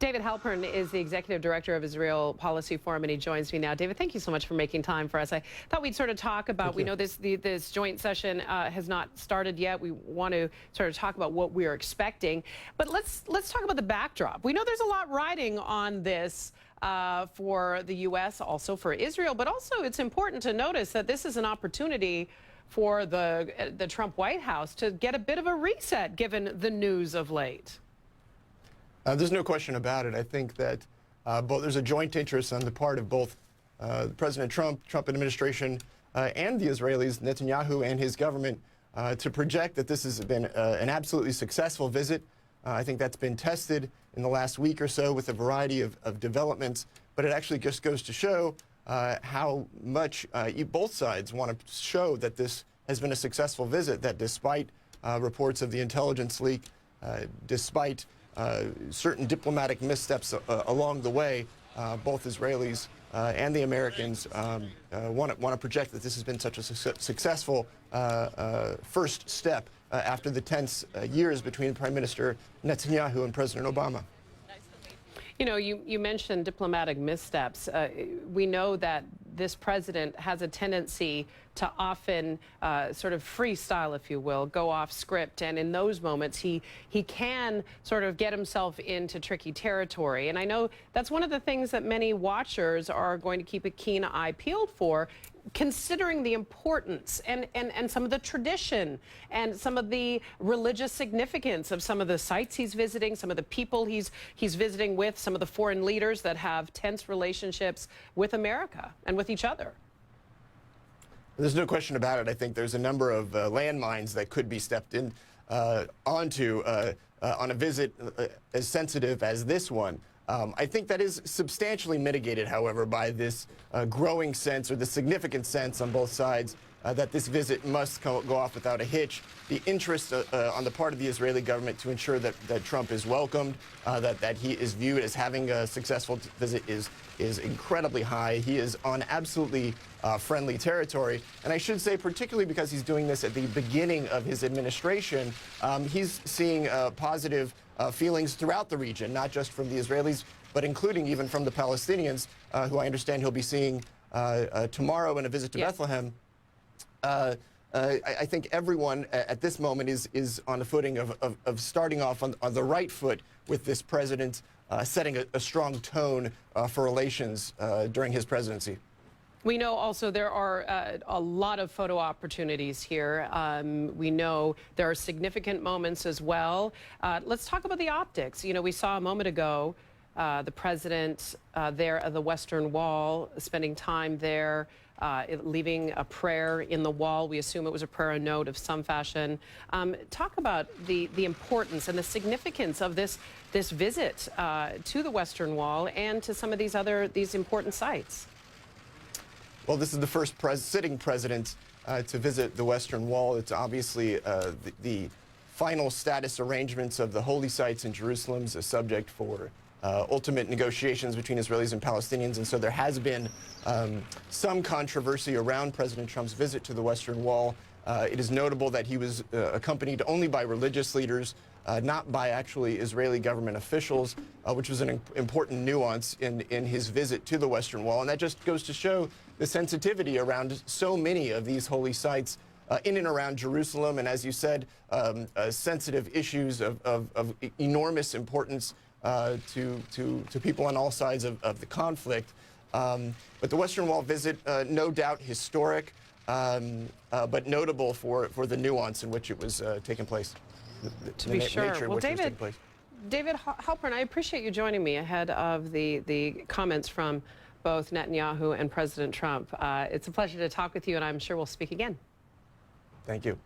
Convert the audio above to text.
David Halperin is the executive director of Israel Policy Forum, and he joins me now. David, thank you so much for making time for us. I thought we'd sort of talk about, we know this joint session has not started yet. We want to sort of talk about what we're expecting. But let's talk about the backdrop. We know there's a lot riding on this for the U.S., also for Israel, but also it's important to notice that this is an opportunity for the Trump White House to get a bit of a reset given the news of late. There's no question about it. I think that there's a joint interest on the part of both President Trump administration, and the Israelis, Netanyahu and his government, to project that this has been an absolutely successful visit. I think that's been tested in the last week or so with a variety of developments, but it actually just goes to show how much both sides want to show that this has been a successful visit, that despite reports of the intelligence leak, despite certain diplomatic missteps along the way, both Israelis and the Americans want to project that this has been such a successful first step after the tense years between Prime Minister Netanyahu and President Obama. You know, you mentioned diplomatic missteps. We know that this president has a tendency to often sort of freestyle, if you will, go off script. And in those moments, he can sort of get himself into tricky territory. And I know that's one of the things that many watchers are going to keep a keen eye peeled for, considering the importance and some of the tradition and some of the religious significance of some of the sites he's visiting, some of the people he's visiting with, some of the foreign leaders that have tense relationships with America and with each other. There's no question about it. I think there's a number of landmines that could be stepped in onto on a visit as sensitive as this one. I think that is substantially mitigated, however, by this growing sense, or the significant sense on both sides, that this visit must go off without a hitch. The interest on the part of the Israeli government to ensure that Trump is welcomed, that he is viewed as having a successful visit is incredibly high. He is on absolutely friendly territory. And I should say, particularly because he's doing this at the beginning of his administration, he's seeing positive feelings throughout the region, not just from the Israelis, but including even from the Palestinians, who I understand he'll be seeing tomorrow in a visit to Bethlehem. I think everyone at this moment is on the footing of starting off on the right foot with this president, setting a strong tone for relations during his presidency. We know also there are a lot of photo opportunities here. We know there are significant moments as well. Let's talk about the optics. You know, we saw a moment ago the president there at the Western Wall, spending time there, leaving a prayer in the wall. We assume it was a prayer, a note of some fashion. Talk about the importance and the significance of this visit to the Western Wall and to some of these important sites. Well, this is the first sitting president to visit the Western Wall. It's obviously the final status arrangements of the holy sites in Jerusalem is a subject for ultimate negotiations between Israelis and Palestinians. And so there has been some controversy around President Trump's visit to the Western Wall. It is notable that he was accompanied only by religious leaders, not by actually Israeli government officials, which was an important nuance in his visit to the Western Wall. And that just goes to show the sensitivity around so many of these holy sites in and around Jerusalem. And as you said, sensitive issues of enormous importance to people on all sides of the conflict. But the Western Wall visit, no doubt historic, but notable for the nuance in which it was taking place. To be sure. Well, David Halperin, I appreciate you joining me ahead of the comments from both Netanyahu and President Trump. It's a pleasure to talk with you, and I'm sure we'll speak again. Thank you.